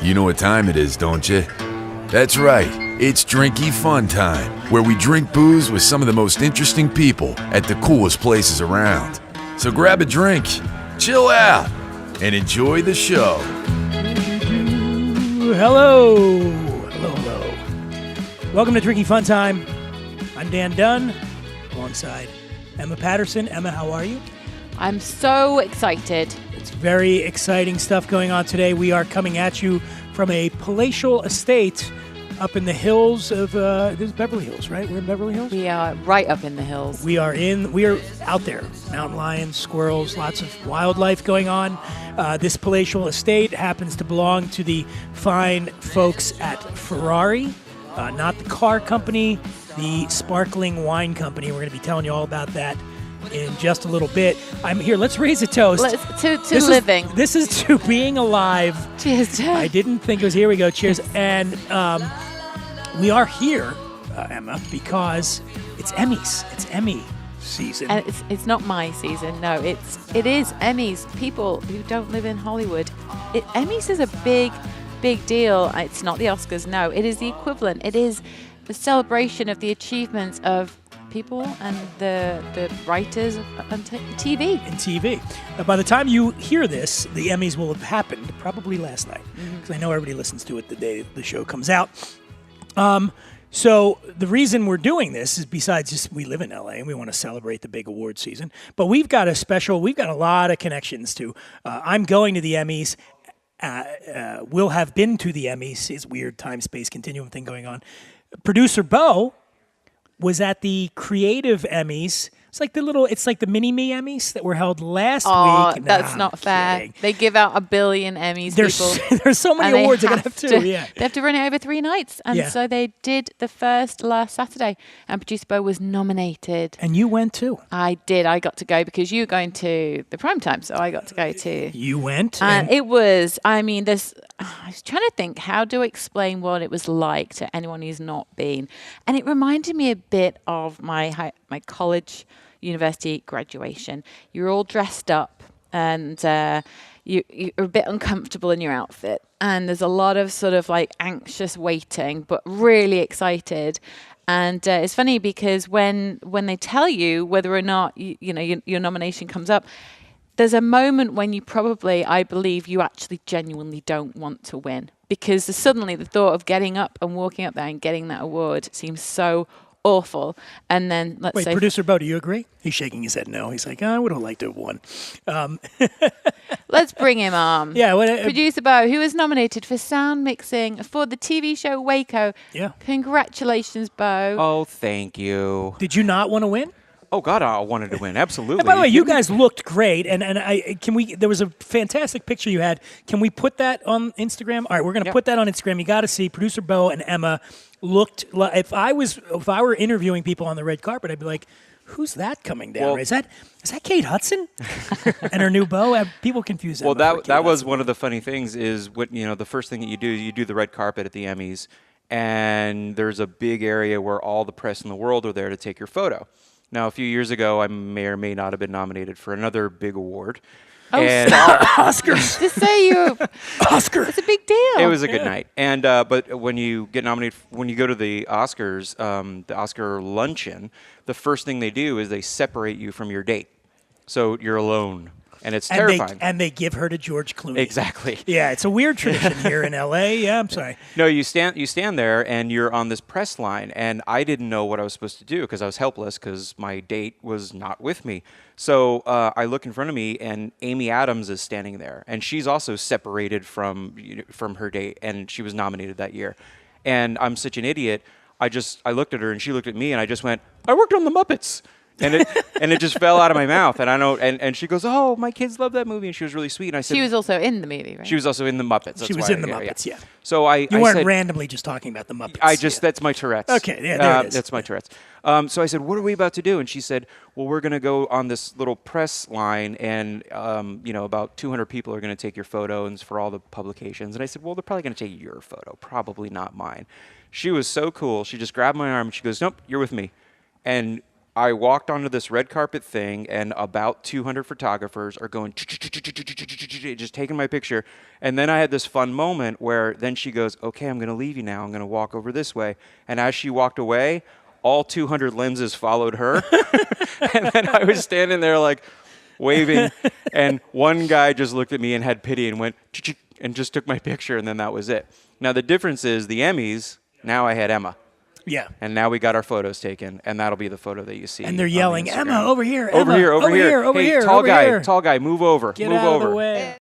You know what time it is, don't you? That's right, it's Drinky Fun Time, where we drink booze with some of the most interesting people at the coolest places around. So grab a drink, chill out, and enjoy the show. Hello. Welcome to Drinky Fun Time. I'm Dan Dunn, alongside Emma Patterson. Emma, how are you? I'm so excited. It's very exciting stuff going on today. We are coming at you from a palatial estate up in the hills of, this is Beverly Hills, right? We're in Beverly Hills? We are right up in the hills. We are out there. Mountain lions, squirrels, lots of wildlife going on. This palatial estate happens to belong to the fine folks at Ferrari, not the car company, the sparkling wine company. We're going to be telling you all about that in just a little bit. I'm here. Let's raise a toast. To living. This is to being alive. Cheers. I didn't think it was. Here we go. Cheers. And we are here, Emma, because it's Emmys. It's Emmy season. And it's not my season. No, it is Emmys. People who don't live in Hollywood. Emmys is a big deal. It's not the Oscars. No, it is the equivalent. It is the celebration of the achievements of people and the writers on TV. In TV. By the time you hear this, the Emmys will have happened probably last night, because I know everybody listens to it the day the show comes out. So the reason we're doing this is, besides just we live in LA and we want to celebrate the big award season, but we've got a lot of connections to. I'm going to the Emmys. Will have been to the Emmys. It's weird time-space continuum thing going on. Producer Bo was at the Creative Emmys. It's like the mini-me Emmys that were held last week. That's not fair. Kidding. They give out 1 billion Emmys, people. There's so many awards they're going to have to. Yeah. They have to run it over 3 nights. And so they did the first last Saturday. And Producer Bo was nominated. And you went too. I did. I got to go because you were going to the primetime, so I got to go too. You went? And it was, I was trying to think how to explain what it was like to anyone who's not been. And it reminded me a bit of my college, university graduation. You're all dressed up and you're a bit uncomfortable in your outfit. And there's a lot of sort of like anxious waiting, but really excited. And it's funny because when they tell you whether or not your nomination comes up, there's a moment when you probably, I believe, you actually genuinely don't want to win, because suddenly the thought of getting up and walking up there and getting that award seems so awful. And then let's say, Producer Bo, do you agree? He's shaking his head no. He's like, I would have liked to have won. Let's bring him on. Yeah. Producer Bo, who was nominated for sound mixing for the TV show Waco. Yeah. Congratulations, Bo. Oh, thank you. Did you not want to win? Oh God, I wanted to win. Absolutely. And by the way, you guys looked great, and there was a fantastic picture you had. Can we put that on Instagram? All right, we're going to put that on Instagram. You got to see Producer Bo and Emma looked like, if I were interviewing people on the red carpet, I'd be like, who's that coming down? Well, is that Kate Hudson and her new beau? People confuse Well, Emma that was one of the funny things is the first thing that you do the red carpet at the Emmys, and there's a big area where all the press in the world are there to take your photo. Now, a few years ago, I may or may not have been nominated for another big award. Oh, Oscars. To say you Oscar. It's a big deal. It was a good night. And but when you get nominated, when you go to the Oscars, the Oscar luncheon, the first thing they do is they separate you from your date, so you're alone. And it's terrifying. And they give her to George Clooney. Exactly. Yeah, it's a weird tradition here in L.A. Yeah, I'm sorry. No, you stand there and you're on this press line, and I didn't know what I was supposed to do because I was helpless because my date was not with me. So I look in front of me, and Amy Adams is standing there, and she's also separated from her date, and she was nominated that year. And I'm such an idiot. I looked at her, and she looked at me, and I just went, "I worked on the Muppets." And it just fell out of my mouth, and she goes, "Oh, my kids love that movie," and she was really sweet. And I said, she was also in the movie, right? She was also in the Muppets. She was in the Muppets, yeah. So I weren't said, randomly just talking about the Muppets. That's my Tourette's. Okay, yeah, there it is. That's my Tourette's. So I said, "What are we about to do?" And she said, "Well, we're going to go on this little press line, and about 200 people are going to take your photo, and it's for all the publications." And I said, "Well, they're probably going to take your photo, probably not mine." She was so cool. She just grabbed my arm and she goes, "Nope, you're with me." And I walked onto this red carpet thing, and about 200 photographers are going, just taking my picture. And then I had this fun moment where then she goes, okay, I'm going to leave you now. I'm going to walk over this way. And as she walked away, all 200 lenses followed her. And then I was standing there like waving. And one guy just looked at me and had pity and went, and just took my picture. And then that was it. Now, the difference is the Emmys, now I had Emma. Yeah. And now we got our photos taken, and that'll be the photo that you see. And they're on yelling, Instagram. Emma, over here, Over Emma, here, over here. over Hey, here, tall over guy, here. tall guy, move over, Get move out over. of the way.